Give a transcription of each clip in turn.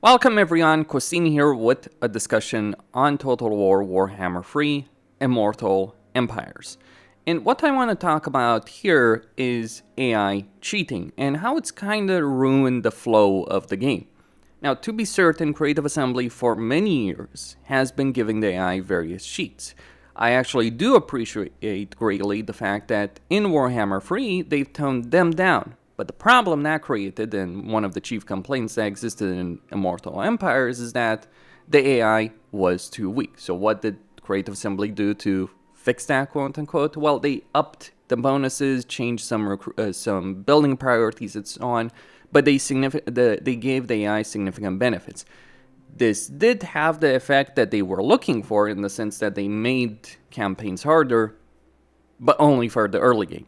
Welcome everyone, Costin here with a discussion on Total War Warhammer 3 Immortal Empires. And what I want to talk about here is AI cheating and how it's kinda ruined the flow of the game. Now, to be certain, Creative Assembly for many years has been giving the AI various cheats. I actually do appreciate greatly the fact that in Warhammer 3 they've toned them down. But the problem that created, and one of the chief complaints that existed in Immortal Empires, is that the AI was too weak. So what did Creative Assembly do to fix that, quote unquote? Well, they upped the bonuses, changed some building priorities and so on, but they gave the AI significant benefits. This did have the effect that they were looking for, in the sense that they made campaigns harder, but only for the early game.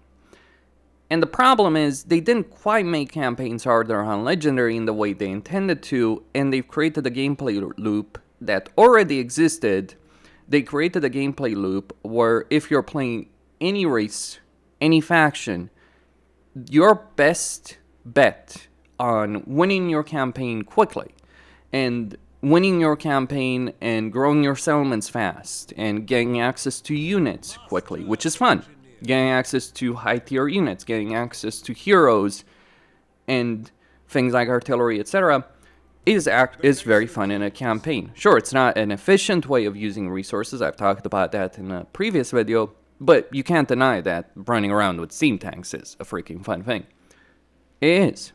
And the problem is, they didn't quite make campaigns harder on Legendary in the way they intended to, and they've created a gameplay loop that already existed. They created a gameplay loop where if you're playing any race, any faction, your best bet on winning your campaign quickly, and winning your campaign and growing your settlements fast, and getting access to units quickly, which is fun. Getting access to high-tier units, getting access to heroes, and things like artillery, etc., is very fun in a campaign. Sure, it's not an efficient way of using resources, I've talked about that in a previous video, but you can't deny that running around with steam tanks is a freaking fun thing. It is.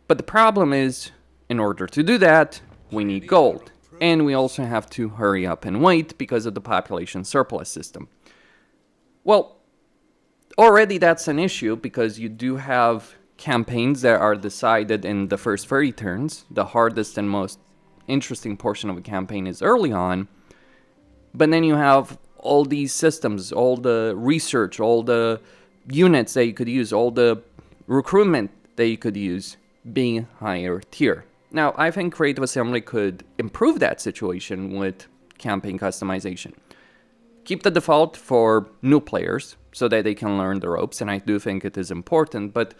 But the problem is, in order to do that, we need gold. And we also have to hurry up and wait because of the population surplus system. Well, already that's an issue because you do have campaigns that are decided in the first 30 turns. The hardest and most interesting portion of a campaign is early on. But then you have all these systems, all the research, all the units that you could use, all the recruitment that you could use being higher tier. Now, I think Creative Assembly could improve that situation with campaign customization. Keep the default for new players so that they can learn the ropes, and I do think it is important, but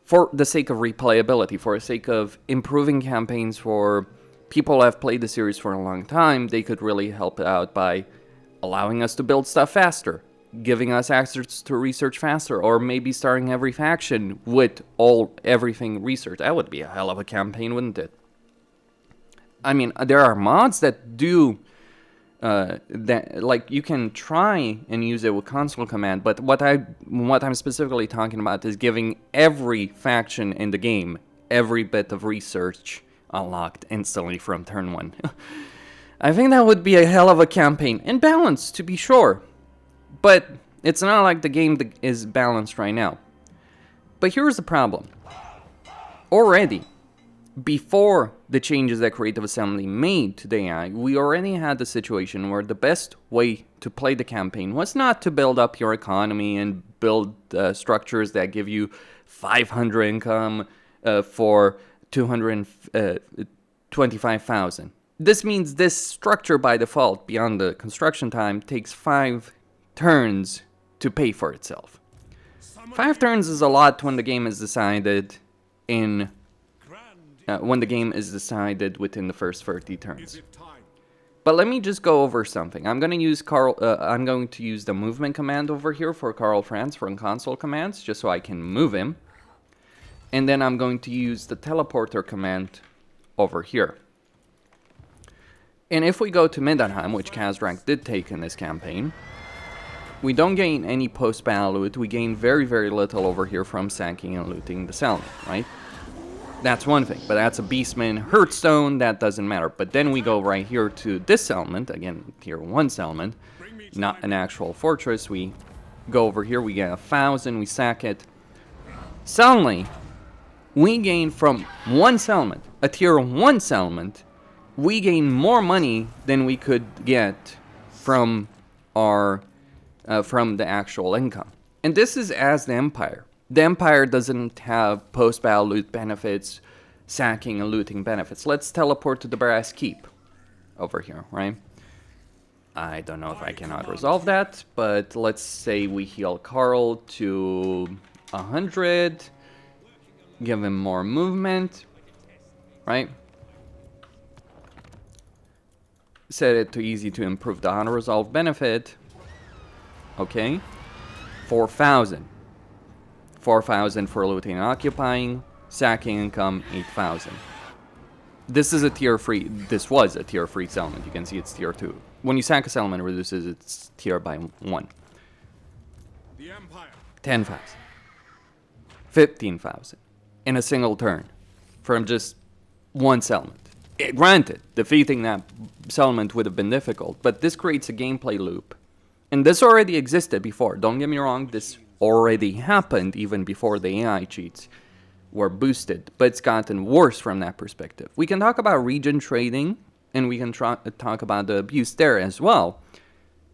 for the sake of replayability, for the sake of improving campaigns for people who have played the series for a long time, they could really help out by allowing us to build stuff faster, giving us access to research faster, or maybe starting every faction with everything research. That would be a hell of a campaign, wouldn't it? I mean, there are mods that do like you can try and use it with console command, but what I'm specifically talking about is giving every faction in the game every bit of research unlocked instantly from turn 1. I think that would be a hell of a campaign, and balanced to be sure, but it's not like the game is balanced right now. But here's the problem. Already, before the changes that Creative Assembly made to the AI, we already had the situation where the best way to play the campaign was not to build up your economy and build structures that give you 500 income for 225,000. This means this structure by default, beyond the construction time, takes 5 turns to pay for itself. 5 turns is a lot when the game is decided within the first 30 turns. But let me just go over something. I'm going to use the movement command over here for Karl Franz from console commands, just so I can move him. And then I'm going to use the teleporter command over here. And if we go to Middenheim, which Kazrak did take in this campaign, we don't gain any post-battle loot. We gain very, very little over here from sacking and looting the settlement, right? That's one thing, but that's a Beastman Hearthstone, that doesn't matter. But then we go right here to this settlement, again, tier 1 settlement, not an actual fortress. We go over here, we get 1,000, we sack it. Suddenly, we gain from one settlement, a tier 1 settlement, we gain more money than we could get from from the actual income. And this is as the Empire. The Empire doesn't have post-battle loot benefits, sacking and looting benefits. Let's teleport to the Brass Keep over here, right? I don't know if I cannot resolve that, but let's say we heal Karl to 100, give him more movement, right? set it to easy to improve the auto-resolve benefit. Okay. 4,000. 4,000 for looting and occupying. Sacking income, 8,000. This is a tier 3. This was a tier 3 settlement. You can see it's tier 2. When you sack a settlement, it reduces its tier by 1. 10,000. 15,000. In a single turn. From just one settlement. Granted, defeating that settlement would have been difficult, but this creates a gameplay loop. And this already existed before. Don't get me wrong, this already happened even before the AI cheats were boosted, but it's gotten worse from that perspective. We can talk about region trading, and we can talk about the abuse there as well.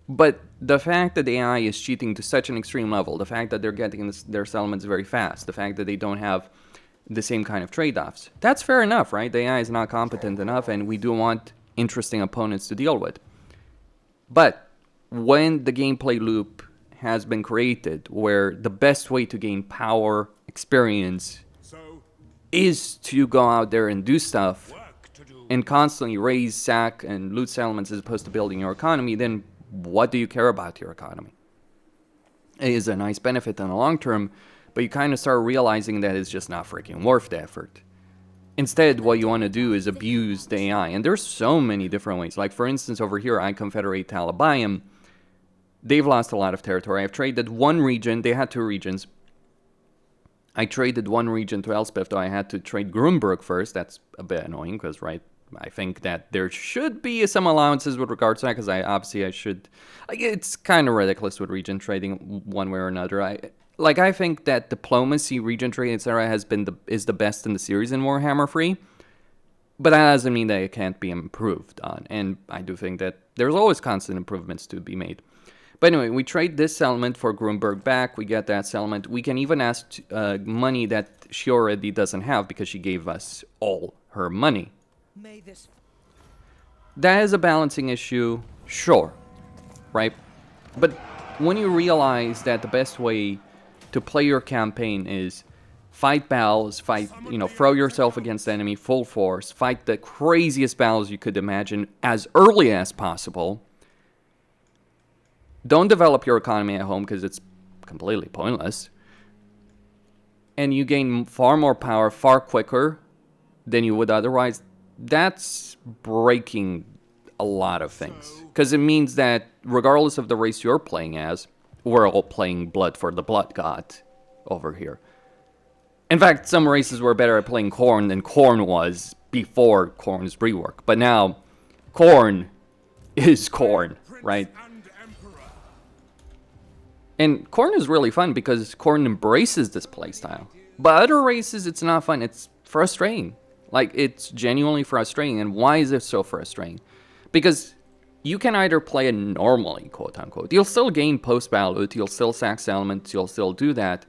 But the fact that the AI is cheating to such an extreme level, the fact that they're getting their settlements very fast, the fact that they don't have the same kind of trade-offs, that's fair enough, right? The AI is not competent enough, and we do want interesting opponents to deal with. But when the gameplay loop has been created, where the best way to gain power, experience, is to go out there and do stuff and constantly raise, sack, and loot settlements as opposed to building your economy, then what do you care about your economy? It is a nice benefit in the long term, but you kind of start realizing that it's just not freaking worth the effort. Instead, what you want to do is abuse the AI, and there's so many different ways. Like, for instance, over here, I confederate Talabayim. They've lost a lot of territory. I've traded one region. They had 2 regions. I traded one region to Elspeth, though I had to trade Grunberg first. That's a bit annoying because, right, I think that there should be some allowances with regards to that because I should... Like, it's kind of ridiculous with region trading one way or another. I think that diplomacy, region trading, etc. is the best in the series in Warhammer 3. But that doesn't mean that it can't be improved on. And I do think that there's always constant improvements to be made. But anyway, we trade this settlement for Grunberg back. We get that settlement. We can even ask money that she already doesn't have because she gave us all her money. That is a balancing issue, sure, right? But when you realize that the best way to play your campaign is fight battles, throw yourself against the enemy full force, fight the craziest battles you could imagine as early as possible. Don't develop your economy at home because it's completely pointless. And you gain far more power far quicker than you would otherwise. That's breaking a lot of things. Because it means that regardless of the race you're playing as, we're all playing blood for the blood god over here. In fact, some races were better at playing Khorne than Khorne was before Khorne's rework. But now, Khorne is Khorne, right? And Khorne is really fun because Khorne embraces this playstyle. But other races, it's not fun. It's frustrating. Like, it's genuinely frustrating. And why is it so frustrating? Because you can either play it normally, quote-unquote. You'll still gain post-battle loot. You'll still sack settlements. You'll still do that.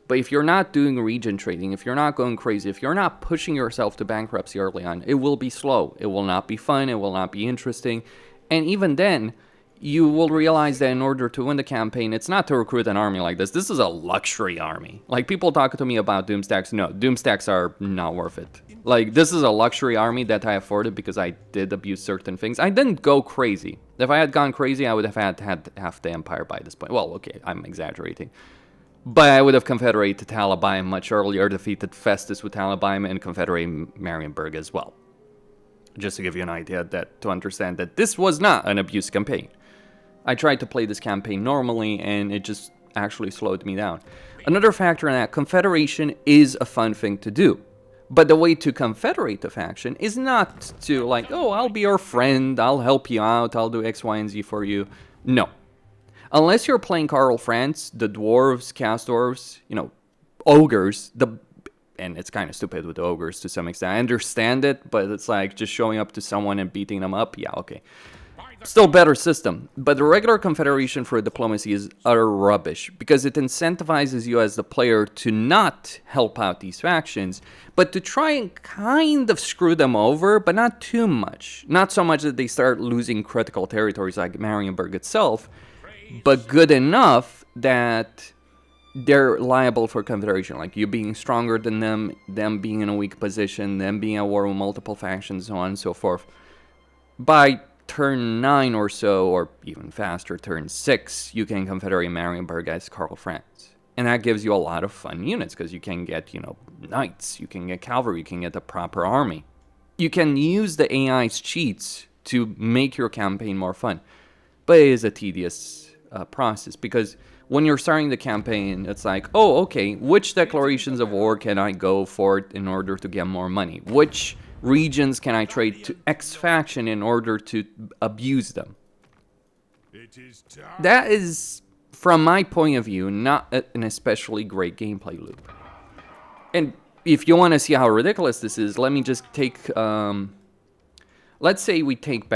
But if you're not doing region trading, if you're not going crazy, if you're not pushing yourself to bankruptcy early on, it will be slow. It will not be fun. It will not be interesting. And even then, you will realize that in order to win the campaign, it's not to recruit an army like this. This is a luxury army. Like, people talk to me about Doomstacks. No, Doomstacks are not worth it. Like, this is a luxury army that I afforded because I did abuse certain things. I didn't go crazy. If I had gone crazy, I would have had half the empire by this point. Well, okay, I'm exaggerating. But I would have confederated Talabayim much earlier, defeated Festus with Talabayim, and confederated Marienburg as well. Just to give you an idea, to understand that this was not an abuse campaign. I tried to play this campaign normally, and it just actually slowed me down. Another factor in that, confederation is a fun thing to do. But the way to confederate a faction is not to, like, oh, I'll be your friend, I'll help you out, I'll do X, Y, and Z for you. No. Unless you're playing Karl Franz, the dwarves, cast dwarves, ogres, and it's kind of stupid with the ogres to some extent. I understand it, but it's like just showing up to someone and beating them up. Yeah, okay. Still better system, but the regular confederation for diplomacy is utter rubbish because it incentivizes you as the player to not help out these factions, but to try and kind of screw them over, but not too much. Not so much that they start losing critical territories like Marienburg itself, but good enough that they're liable for confederation, like you being stronger than them being in a weak position, them being at war with multiple factions, so on and so forth. By turn 9 or so, or even faster, turn 6, you can confederate Marienburg as Karl Franz. And that gives you a lot of fun units, because you can get, knights, you can get cavalry, you can get the proper army. You can use the AI's cheats to make your campaign more fun. But it is a tedious process, because when you're starting the campaign, it's like, oh, okay, which declarations of war can I go for in order to get more money? Which regions can I trade to X faction in order to abuse them? That is, from my point of view, not an especially great gameplay loop. And if you want to see how ridiculous this is, let me just take, let's say we take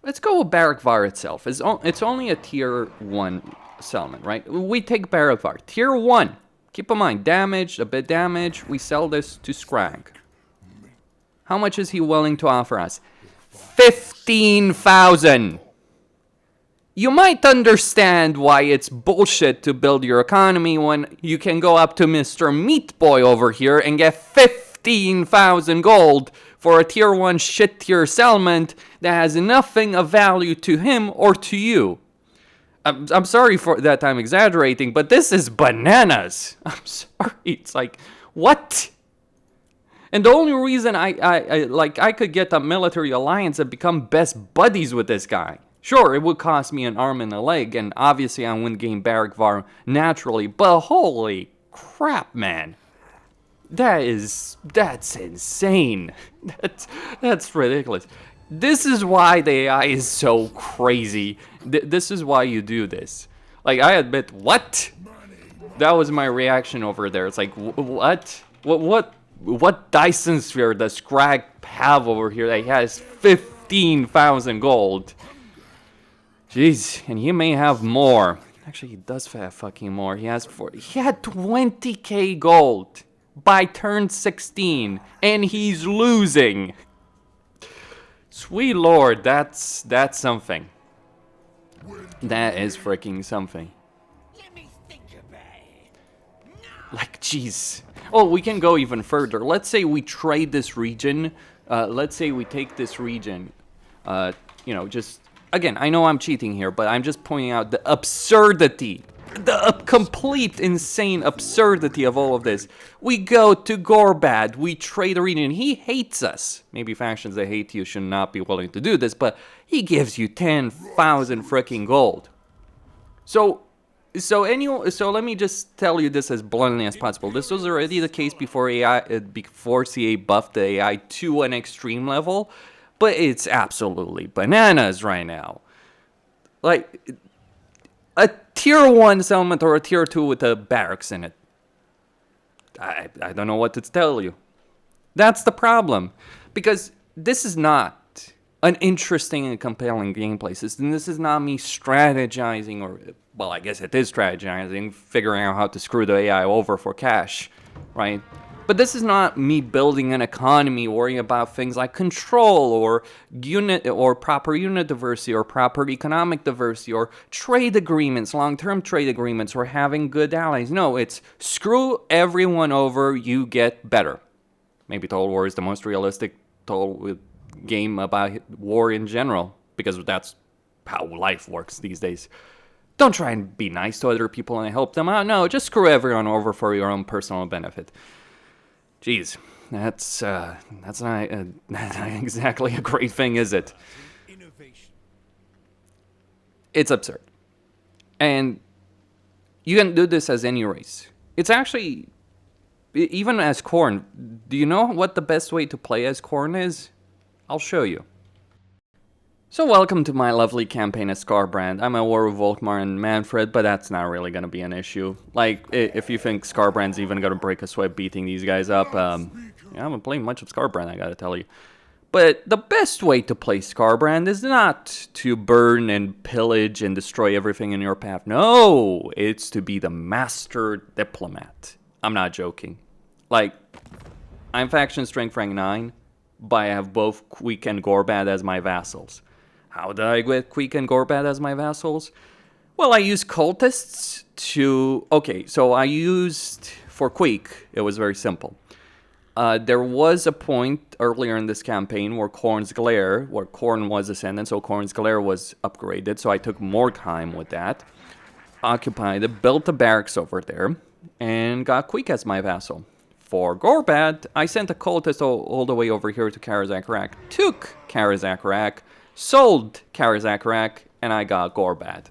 let's go with Barak Var itself. It's only a tier 1 settlement, right? We take Barak Var, tier 1. Keep in mind, damage, a bit damage. We sell this to Scrag. How much is he willing to offer us? 15,000. You might understand why it's bullshit to build your economy when you can go up to Mr. Meat Boy over here and get 15,000 gold for a tier 1 shit tier settlement that has nothing of value to him or to you. I'm sorry for that I'm exaggerating, but this is bananas. I'm sorry. It's like, what? And the only reason I could get a military alliance and become best buddies with this guy. Sure, it would cost me an arm and a leg, and obviously I wouldn't gain Barak Var naturally, but holy crap, man. That's insane. That's ridiculous. This is why the AI is so crazy. This is why you do this. Like, I admit, what? That was my reaction over there. It's like, what? What Dyson sphere does Scrag have over here that he has 15,000 gold? Jeez, and he may have more. Actually, he does have fucking more. He had 20k gold by turn 16, and he's losing. Sweet lord, that's something. That is freaking something. Let me think about it. Like, jeez. Oh, we can go even further. Let's say we trade this region. Let's say we take this region. Just... Again, I know I'm cheating here, but I'm just pointing out the absurdity. The complete insane absurdity of all of this. We go to Gorbad, we trade a region, he hates us. Maybe factions that hate you should not be willing to do this, but he gives you 10,000 freaking gold. So let me just tell you this as bluntly as possible. This was already the case before CA buffed the AI to an extreme level, but it's absolutely bananas right now. Like, a tier 1 settlement or a tier 2 with a barracks in it. I don't know what to tell you. That's the problem. Because this is not an interesting and compelling gameplay system. This is not me strategizing, or, well, I guess it is strategizing, figuring out how to screw the AI over for cash, right? But this is not me building an economy, worrying about things like control or proper unit diversity or proper economic diversity or trade agreements, long-term trade agreements, or having good allies. No, it's screw everyone over, you get better. Maybe Total War is the most realistic game about war in general, because that's how life works these days. Don't try and be nice to other people and help them out. No, just screw everyone over for your own personal benefit. Jeez, that's not exactly a great thing, is it? It's absurd. And you can do this as any race. It's actually, even as Khorne, do you know what the best way to play as Khorne is? I'll show you. So welcome to my lovely campaign as Skarbrand. I'm at war with Volkmar and Manfred, but that's not really going to be an issue. Like, if you think Skarbrand's even going to break a sweat beating these guys up, I haven't played much of Skarbrand, I gotta tell you. But the best way to play Skarbrand is not to burn and pillage and destroy everything in your path. No, it's to be the master diplomat. I'm not joking. Like, I'm faction strength rank 9, but I have both Queek and Gorbad as my vassals. How did I get Queek and Gorbad as my vassals? Well, I used cultists to... Okay, so I used... For Queek, it was very simple. There was a point earlier in this campaign where Khorne was ascendant, so Khorne's Glare was upgraded, so I took more time with that. Occupied it, built a barracks over there, and got Queek as my vassal. For Gorbad, I sent a cultist all the way over here to Karazakarak, took Karazakarak, sold Karazakarak, and I got Gorbad.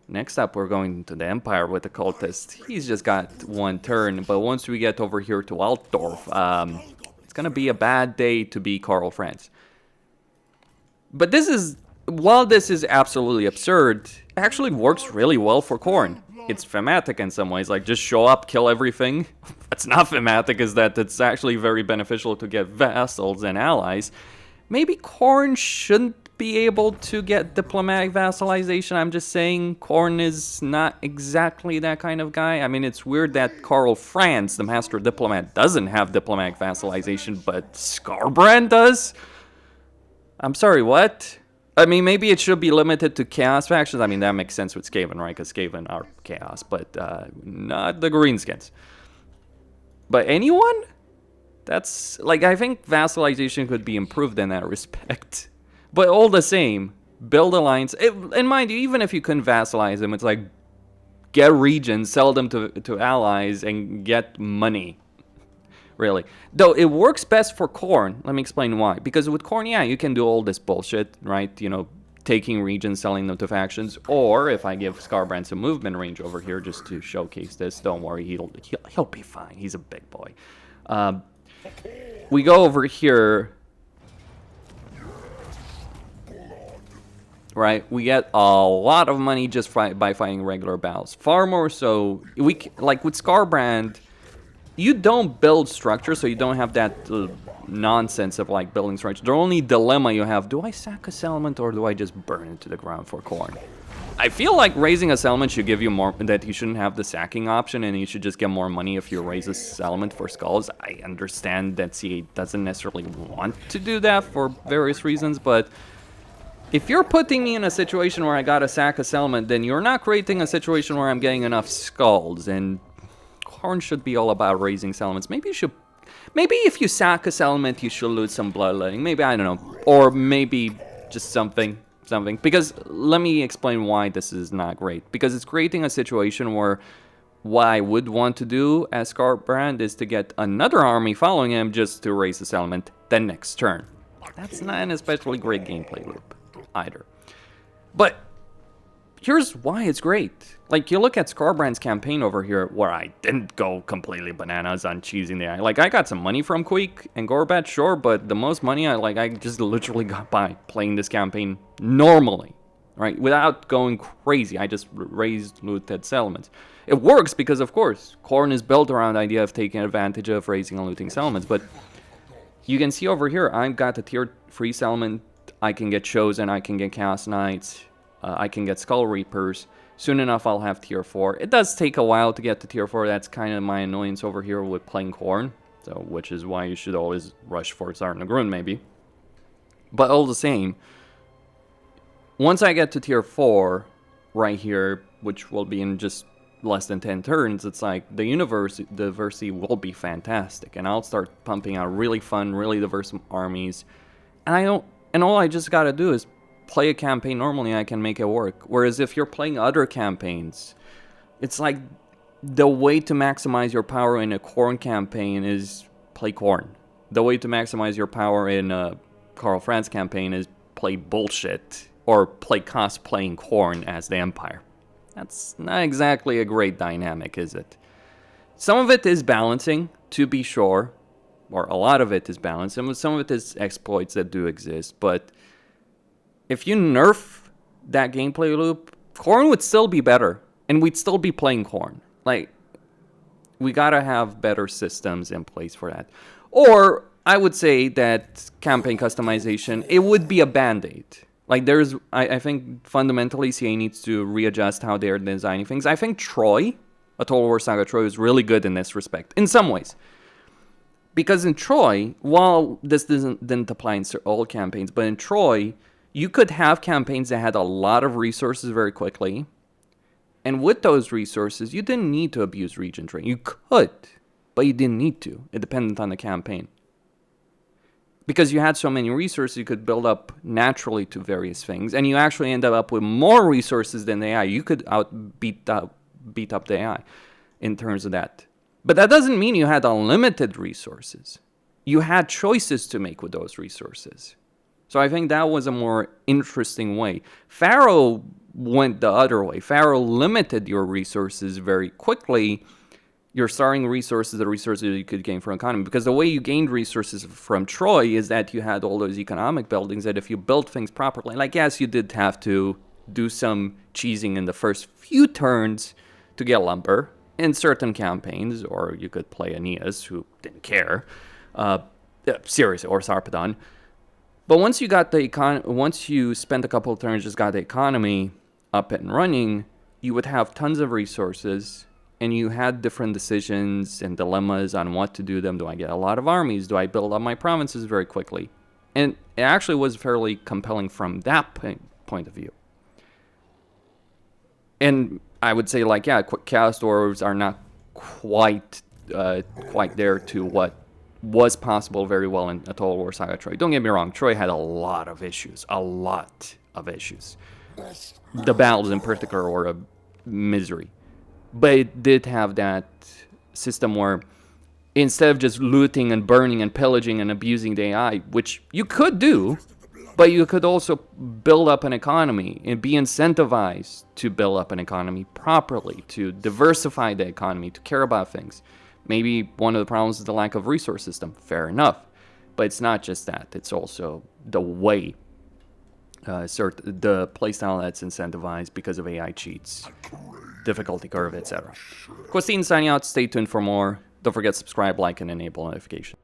Next up, we're going to the Empire with the cultist. He's just got one turn, but once we get over here to Altdorf, it's gonna be a bad day to be Karl Franz. But while this is absolutely absurd, it actually works really well for Khorne. It's thematic in some ways, like just show up, kill everything. What's not thematic is that it's actually very beneficial to get vassals and allies. Maybe Khorne shouldn't be able to get diplomatic vassalization. I'm just saying Khorne is not exactly that kind of guy. I mean, it's weird that Karl Franz, the master diplomat, doesn't have diplomatic vassalization, but Skarbrand does? I'm sorry, what? I mean, maybe it should be limited to Chaos factions. I mean, that makes sense with Skaven, right? Because Skaven are Chaos, but not the Greenskins. But anyone? That's, like, I think vassalization could be improved in that respect. But all the same, build alliance. And mind you, even if you couldn't vassalize them, it's like, get regions, sell them to allies, and get money. Really. Though, it works best for Khorne. Let me explain why. Because with Khorne, yeah, you can do all this bullshit, right? You know, taking regions, selling them to factions. Or, if I give Skarbrand some movement range over here just to showcase this, don't worry, he'll be fine. He's a big boy. We go over here. Right, we get a lot of money just by fighting regular battles. Far more so, like with Skarbrand, you don't build structure, so you don't have that nonsense of like building structure. The only dilemma you have: do I sack a settlement or do I just burn it to the ground for Khorne? I feel like raising a settlement should give you more. That you shouldn't have the sacking option, and you should just get more money if you raise a settlement for skulls. I understand that CA doesn't necessarily want to do that for various reasons, but if you're putting me in a situation where I gotta sack a settlement, then you're not creating a situation where I'm getting enough skulls, and Khorne should be all about raising settlements. Maybe if you sack a settlement, you should lose some bloodletting. Maybe, I don't know. Or maybe just something. Because let me explain why this is not great. Because it's creating a situation where what I would want to do as Skarbrand is to get another army following him just to raise the settlement the next turn. That's not an especially great gameplay loop either. But here's why it's great. Like, you look at Skarbrand's campaign over here, where I didn't go completely bananas on cheesing the eye. Like, I got some money from Queek and Gorbad, sure, but the most money I just literally got by playing this campaign normally, right? Without going crazy. I just raised looted settlements. It works because, of course, Khorne is built around the idea of taking advantage of raising and looting settlements, but you can see over here, I've got a tier 3 settlement. I can get Chosen, I can get Chaos Knights, I can get Skull Reapers. Soon enough, I'll have tier 4. It does take a while to get to tier 4. That's kind of my annoyance over here with playing Khorne. So, which is why you should always rush for Sarnagrun, maybe. But all the same, once I get to tier 4, right here, which will be in just less than 10 turns, it's like the diversity will be fantastic. And I'll start pumping out really fun, really diverse armies. And all I just gotta do is play a campaign normally, I can make it work. Whereas if you're playing other campaigns, it's like the way to maximize your power in a Khorne campaign is play Khorne. The way to maximize your power in a Karl Franz campaign is play bullshit, or play cosplaying Khorne as the Empire. That's not exactly a great dynamic, is it? Some of it is balancing, to be sure, or a lot of it is balanced, and some of it is exploits that do exist, but if you nerf that gameplay loop, Khorne would still be better, and we'd still be playing Khorne. Like, we gotta have better systems in place for that. Or, I would say that campaign customization, it would be a band-aid. Like, I think fundamentally CA needs to readjust how they're designing things. I think Troy, a Total War Saga Troy, is really good in this respect, in some ways. Because in Troy, while this didn't apply in all campaigns, but in Troy, you could have campaigns that had a lot of resources very quickly. And with those resources, you didn't need to abuse region drain. You could, but you didn't need to. It depended on the campaign. Because you had so many resources, you could build up naturally to various things, and you actually ended up with more resources than the AI. You could beat up the AI in terms of that. But that doesn't mean you had unlimited resources. You had choices to make with those resources. So I think that was a more interesting way. Pharaoh went the other way. Pharaoh limited your resources very quickly. Your starting resources, the resources you could gain from economy. Because the way you gained resources from Troy is that you had all those economic buildings that if you built things properly, like yes, you did have to do some cheesing in the first few turns to get lumber in certain campaigns, or you could play Aeneas, who didn't care, seriously, or Sarpedon. But once you got once you spent a couple of turns, just got the economy up and running, you would have tons of resources, and you had different decisions and dilemmas on what to do them. Do I get a lot of armies? Do I build up my provinces very quickly? And it actually was fairly compelling from that point of view. And I would say, like, yeah, Chaos Dwarves are not quite there to what was possible very well in a Total War Saga Troy. Don't get me wrong, Troy had a lot of issues. The battles in particular were a misery. But it did have that system where instead of just looting and burning and pillaging and abusing the AI, which you could do, but you could also build up an economy and be incentivized to build up an economy properly, to diversify the economy, to care about things. Maybe one of the problems is the lack of resource system. Fair enough. But it's not just that. It's also the way, the playstyle that's incentivized because of AI cheats, difficulty curve, etc. Questine signing out. Stay tuned for more. Don't forget to subscribe, like, and enable notifications.